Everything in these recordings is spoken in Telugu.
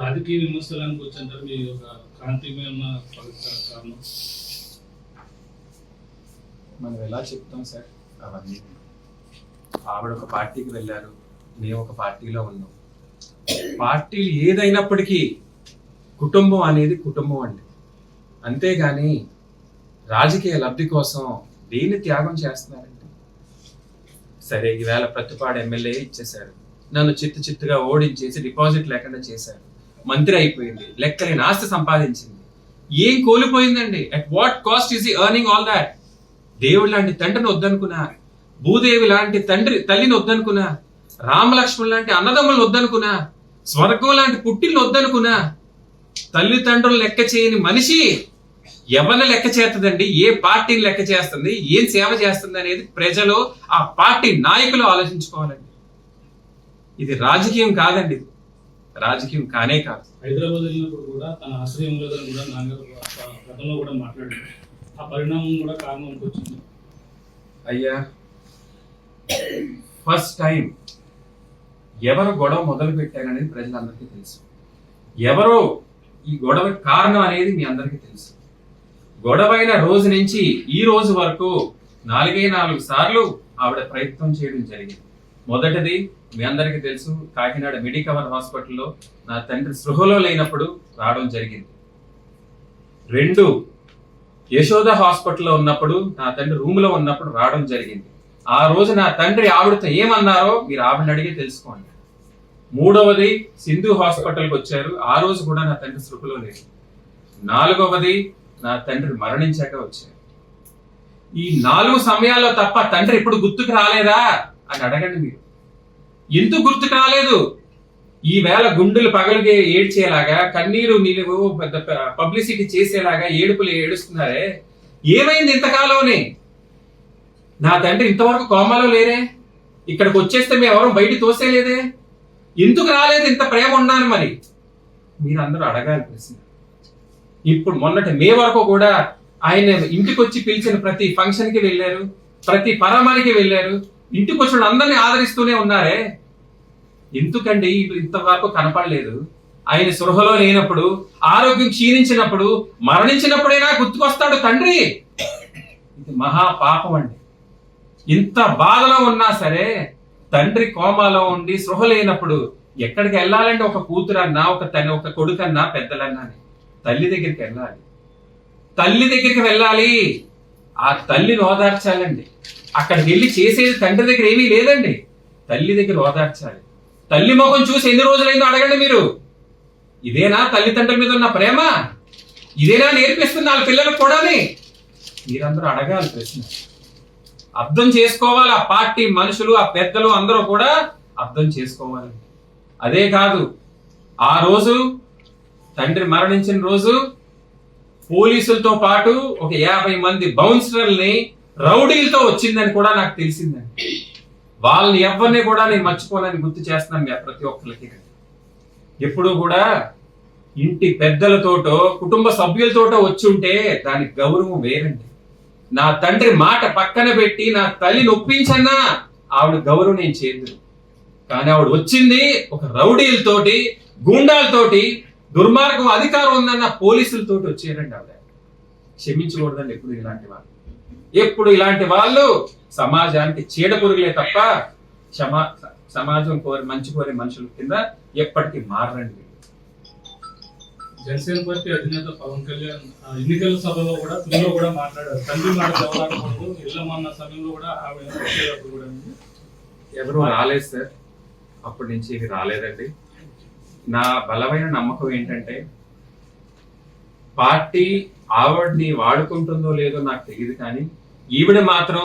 రాజకీయ విమర్శలకు వచ్చంటారు మీ యొక్క క్రాంతిమైన కారణం మనం ఎలా చెప్తాం సార్ అవన్నీ. ఆవిడ ఒక పార్టీకి వెళ్ళారు, మేము ఒక పార్టీలో ఉన్నాం. పార్టీలు ఏదైనప్పటికీ కుటుంబం అనేది కుటుంబం అండి. అంతేగాని రాజకీయ లబ్ధి కోసం దేన్ని త్యాగం చేస్తున్నారండి. సరే, ఈవేళ ప్రతిపాడు ఎమ్మెల్యే ఇచ్చేశారు, నన్ను చిత్తుగా ఓడించేసి డిపాజిట్ లేకుండా చేశారు, మంత్రి అయిపోయింది, లెక్కలేని ఆస్తి సంపాదించింది. ఏం కోల్పోయిందండి? At what cost is earning all that? దేవుడు లాంటి తండ్రిని వద్దనుకున్నా, భూదేవి లాంటి తల్లిని వద్దనుకున్నా, రామలక్ష్మణ్ లాంటి అన్నదమ్ములను వద్దనుకున్నా, స్వర్గం లాంటి పుట్టిల్ని వద్దనుకున్నా, తల్లిదండ్రులు లెక్క చేయని మనిషి ఎవరిని లెక్క చేస్తుందండి? ఏ పార్టీని లెక్క చేస్తుంది? ఏం సేవ చేస్తుంది అనేది ప్రజలు, ఆ పార్టీ నాయకులు ఆలోచించుకోవాలండి. ఇది రాజకీయం కాదండి, రాజకీయం కానే కాదు. హైదరాబాద్ వెళ్ళినప్పుడు కూడా తన ఆశ్రయం లేదని కూడా నాన్నగారు గతంలో కూడా మాట్లాడారు. ఆ పరిణామం కూడా కారణం వచ్చింది. అయ్యా, ఫస్ట్ టైం ఎవరు గొడవ మొదలు పెట్టారనేది ప్రజలందరికీ తెలుసు. ఎవరో ఈ గొడవ కారణం అనేది మీ అందరికీ తెలుసు. గొడవైన రోజు నుంచి ఈ రోజు వరకు 4 సార్లు ఆవిడ ప్రయత్నం చేయడం జరిగింది. మొదటిది మీ అందరికీ తెలుసు, కాకినాడ మెడికవర్ హాస్పిటల్లో నా తండ్రి స్పృహలో లేనప్పుడు రావడం జరిగింది. 2, యశోద హాస్పిటల్లో ఉన్నప్పుడు నా తండ్రి రూమ్ లో ఉన్నప్పుడు రావడం జరిగింది. ఆ రోజు నా తండ్రి ఆవిడతో ఏమన్నారో మీరు ఆవిడని అడిగి తెలుసుకోండి. 3వది సింధు హాస్పిటల్కి వచ్చారు, ఆ రోజు కూడా నా తండ్రి స్పృహలో లేదు. 4వది నా తండ్రి మరణించాక వచ్చారు. ఈ 4 సమయాల్లో తప్ప తండ్రి ఇప్పుడు గుర్తుకు రాలేదా అని అడగండి మీరు. ఎందుకు గుర్తుకు రాలేదు? ఈ వేళ గుండెలు పగలిగే ఏడ్చేలాగా, కన్నీరు నీళ్ళు పెద్ద పబ్లిసిటీ చేసేలాగా ఏడుపులు ఏడుస్తున్నారే, ఏమైంది ఇంతకాలంని? నా తండ్రి ఇంతవరకు కోమాలో లేరే, ఇక్కడికి వచ్చేస్తే మేము ఎవరు బయట తోసేలేదే, ఎందుకు రాలేదు? ఇంత ప్రేమ ఉన్నాను మరి మీరందరూ అడగాలి ప్రశ్న. ఇప్పుడు మొన్నటి మే వరకు కూడా ఆయన ఇంటికి వచ్చి పిలిచిన ప్రతి ఫంక్షన్ కి వెళ్ళారు, ప్రతి పరమానికి వెళ్ళారు, ఇంటికి వచ్చిన అందరినీ ఆదరిస్తూనే ఉన్నారే, ఎందుకండి ఇంతవరకు కనపడలేదు? ఆయన సృహలో లేనప్పుడు, ఆరోగ్యం క్షీణించినప్పుడు, మరణించినప్పుడైనా గుర్తుకొస్తాడు తండ్రి. ఇది మహా పాపం అండి. ఇంత బాధలో ఉన్నా సరే తండ్రి కోమాలో ఉండి సృహ లేనప్పుడు ఎక్కడికి వెళ్ళాలంటే ఒక కూతురన్నా, ఒక కొడుకన్నా, పెద్దలన్నా తల్లి దగ్గరికి వెళ్ళాలి. తల్లి దగ్గరికి వెళ్ళాలి, ఆ తల్లిని ఓదార్చాలండి. అక్కడికి వెళ్ళి చేసేది తండ్రి దగ్గర ఏమీ లేదండి, తల్లి దగ్గర ఓదార్చాలి. తల్లి ముఖం చూసి ఎన్ని రోజులైందో అడగండి మీరు. ఇదేనా తల్లిదండ్రుల మీద ఉన్న ప్రేమ? ఇదేనా నేర్పిస్తుంది వాళ్ళ పిల్లలకు కూడా? మీరందరూ అడగాలి ప్రశ్న. అర్థం చేసుకోవాలి, ఆ పార్టీ మనుషులు, ఆ పెద్దలు అందరూ కూడా అర్థం చేసుకోవాలి. అదే కాదు, ఆ రోజు తండ్రి మరణించిన రోజు పోలీసులతో పాటు ఒక 50 మంది బౌన్సర్లని రౌడీలతో వచ్చిందని కూడా నాకు తెలిసిందండి. వాళ్ళని ఎవరిని కూడా నేను మర్చిపోనని గుర్తు చేస్తున్నాను ప్రతి ఒక్కరికి. ఎప్పుడు కూడా ఇంటి పెద్దలతోటో కుటుంబ సభ్యులతోటో వచ్చి ఉంటే దానికి గౌరవం వేరండి. నా తండ్రి మాట పక్కన పెట్టి నా తల్లిని ఒప్పించన్నా ఆవిడ గౌరవం నేను చేయదు. కానీ ఆవిడ వచ్చింది ఒక రౌడీలతోటి, గూండాలతోటి, దుర్మార్గం అధికారం ఉందన్న పోలీసులతోటి వచ్చారండి. ఆవిడ క్షమించకూడదండి ఎప్పుడు ఇలాంటి వాళ్ళు సమాజానికి చీడ పురుగులే తప్ప సమాజం మంచి కోరే మనుషుల కింద ఎప్పటికీ మారండి. జనసేన పార్టీ అధినేత పవన్ కళ్యాణ్ ఎన్నికల సభలో కూడా తుదిలో కూడా మాట్లాడారు, తండ్రి మాట జవలాడకూడదు, ఇళ్ళమన్న సమయంలో కూడా ఎవరు రాలేదు సార్, అప్పటి నుంచి ఇది రాలేదండి. నా బలమైన నమ్మకం ఏంటంటే పార్టీ ఆవిడ్ని వాడుకుంటుందో లేదో నాకు తెలియదు, కానీ ఈవిడ మాత్రం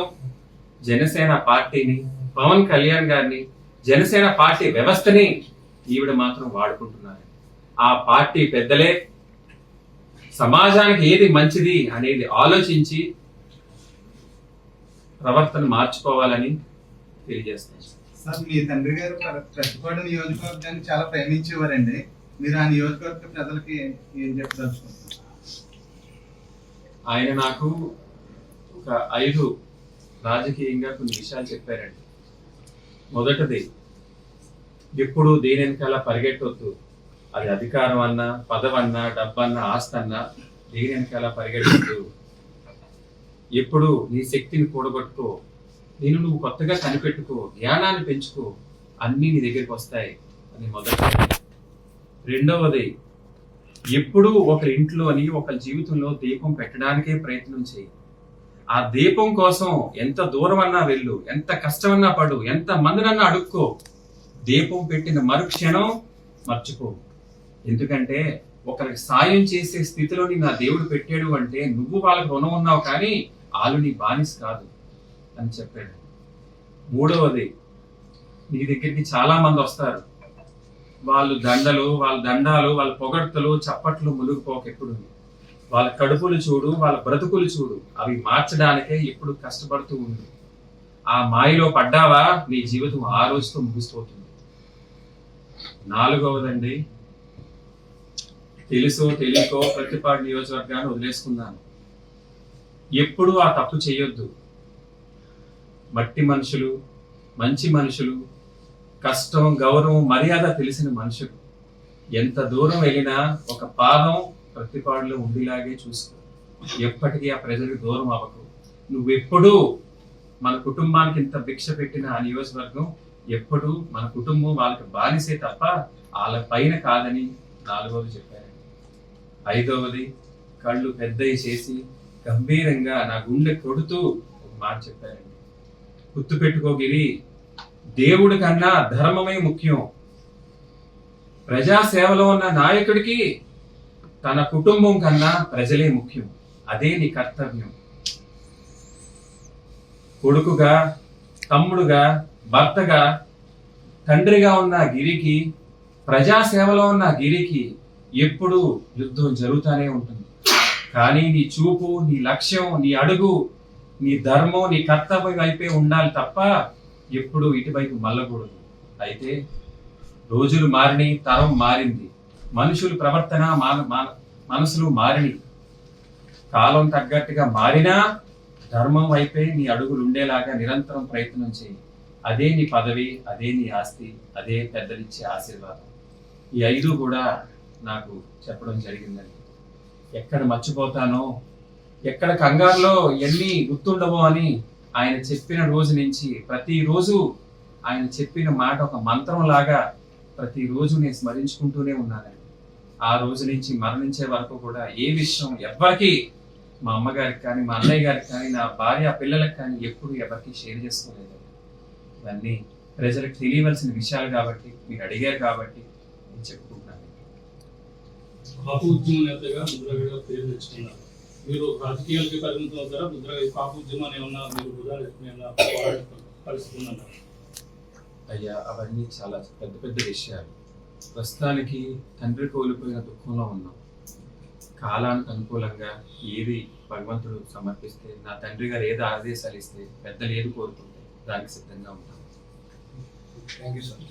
జనసేన పార్టీని, పవన్ కళ్యాణ్ గారిని, జనసేన పార్టీ వ్యవస్థని ఈవిడ మాత్రం వాడుకుంటున్నారు. ఆ పార్టీ పెద్దలే సమాజానికి ఏది మంచిది అనేది ఆలోచించి ప్రవర్తన మార్చుకోవాలని తెలియజేస్తాను. సార్, మీ తండ్రి గారు ప్రతిపాడు నియోజకవర్గాన్ని చాలా ప్రేమించేవారండి. మీరు ఆ నియోజకవర్గ ప్రజలకి ఏం చెప్పదలుచుకుంటున్నారు? ఆయన నాకు ఒక 5 రాజకీయంగా కొన్ని విషయాలు చెప్పారండి. మొదటిది, ఎప్పుడు దేని వెనకాల పరిగెట్టొద్దు, అది అధికారం అన్నా, పదవన్నా, డబ్బన్నా, ఆస్తన్నా దేని వెనకాల పరిగెడుతూ ఎప్పుడు నీ శక్తిని కూడగొట్టుకో, నేను నువ్వు కొత్తగా కనిపెట్టుకో, జ్ఞానాన్ని పెంచుకో, అన్నీ నీ దగ్గరికి వస్తాయి అని మొదటి. రెండవది, ఎప్పుడూ ఒకరి ఇంట్లోని ఒకరి జీవితంలో దీపం పెట్టడానికే ప్రయత్నం చేయి. ఆ దీపం కోసం ఎంత దూరం అన్నా వెళ్ళు, ఎంత కష్టమన్నా పడు, ఎంత మందినన్నా అడుక్కో, దీపం పెట్టిన మరుక్షణం మర్చిపో. ఎందుకంటే ఒకరికి సాయం చేసే స్థితిలో నా దేవుడు పెట్టాడు అంటే నువ్వు వాళ్ళకి రుణం ఉన్నావు కానీ వాళ్ళు నీ బానిస కాదు అని చెప్పాడు. మూడవది, నీ దగ్గరికి చాలా మంది వస్తారు. వాళ్ళు దండలు, వాళ్ళ దండాలు, వాళ్ళ పొగడ్తలు, చప్పట్లు మునిగిపోక ఎప్పుడు. వాళ్ళ కడుపులు చూడు, వాళ్ళ బ్రతుకులు చూడు, అవి మార్చడానికే ఎప్పుడు కష్టపడుతూ ఉండు. ఆ మాయలో పడ్డావా నీ జీవితం ఆ రోజుతో ముగిసిపోతుంది. నాలుగవదండి, తెలుసో తెలియకో ప్రతిపాడు నియోజకవర్గాన్ని వదిలేసుకున్నాను. ఎప్పుడు ఆ తప్పు చేయొద్దు. మట్టి మనుషులు, మంచి మనుషులు, కష్టం, గౌరవం, మర్యాద తెలిసిన మనుషులు ఎంత దూరం వెళ్ళినా ఒక పాదం ప్రతిపాడులో ఉండిలాగే చూసుకో. ఎప్పటికీ ఆ ప్రజలకు దూరం అవ్వకు. నువ్వెప్పుడూ మన కుటుంబానికి ఇంత భిక్ష పెట్టిన ఆ నియోజకవర్గం ఎప్పుడు మన కుటుంబం వాళ్ళకి బానిసే తప్ప వాళ్ళ పైన కాదని నాలుగవది చెప్పారండి. ఐదవది, కళ్ళు పెద్దవి చేసి గంభీరంగా నా గుండె కొడుతూ ఒక మాట చెప్పారండి. గుర్తుపెట్టుకోగిరి, దేవుడి కన్నా ధర్మమే ముఖ్యం. ప్రజాసేవలో ఉన్న నాయకుడికి తన కుటుంబం కన్నా ప్రజలే ముఖ్యం. అదే నీ కర్తవ్యం. కొడుకుగా, తమ్ముడుగా, భర్తగా, తండ్రిగా ఉన్న గిరికి, ప్రజాసేవలో ఉన్న గిరికి ఎప్పుడు యుద్ధం జరుగుతూనే ఉంటుంది. కానీ నీ చూపు, నీ లక్ష్యం, నీ అడుగు, నీ ధర్మం, నీ కర్తవ్యం వైపే ఉండాలి తప్ప ఎప్పుడు ఇటువైపు మళ్ళకూడదు. అయితే రోజులు మారిని, తరం మారింది, మనుషుల ప్రవర్తన, మనసులు మారిని. కాలం తగ్గట్టుగా మారినా ధర్మం వైపే నీ అడుగులు ఉండేలాగా నిరంతరం ప్రయత్నం చేయి. అదే నీ పదవి, అదే నీ ఆస్తి, అదే పెద్దలిచ్చే ఆశీర్వాదం. ఈ 5 కూడా నాకు చెప్పడం జరిగిందండి. ఎక్కడ మర్చిపోతానో, ఎక్కడ కంగారులో ఎన్ని గుర్తుండవో అని ఆయన చెప్పిన రోజు నుంచి ప్రతిరోజు ఆయన చెప్పిన మాట ఒక మంత్రం లాగా ప్రతిరోజు నేను స్మరించుకుంటూనే ఉన్నానండి. ఆ రోజు నుంచి మరణించే వరకు కూడా ఏ విషయం ఎవరికి, మా అమ్మగారికి కానీ, మా అన్నయ్య గారికి కానీ, నా భార్య పిల్లలకు కానీ ఎప్పుడు ఎవరికి షేర్ చేసుకోలేదు. ఇవన్నీ ప్రజలకు తెలియవలసిన విషయాలు కాబట్టి, మీరు అడిగారు కాబట్టి నేను చెప్పుకుంటున్నాను. కాపు ఉద్యమ నేతగా ముద్రగడ పేరు తెచ్చుకున్నారు. మీరు రాజకీయాలకి పరిమితం అవుతారా? ముద్రగడ కాపు ఉద్యమాన్ని ఏమన్నా మీరు పరిస్థితి ఉన్నారు? అయ్యా, అవన్నీ చాలా పెద్ద పెద్ద విషయాలు. ప్రస్తుతానికి తండ్రి కోల్పోయిన దుఃఖంలో ఉన్నాం. కాలానికి అనుకూలంగా ఏది భగవంతుడు సమర్పిస్తే, నా తండ్రి గారు ఏది ఆదేశాలు ఇస్తే, పెద్దలు ఏది కోరుకుంటే దానికి సిద్ధంగా ఉంటాం. Thank you sir.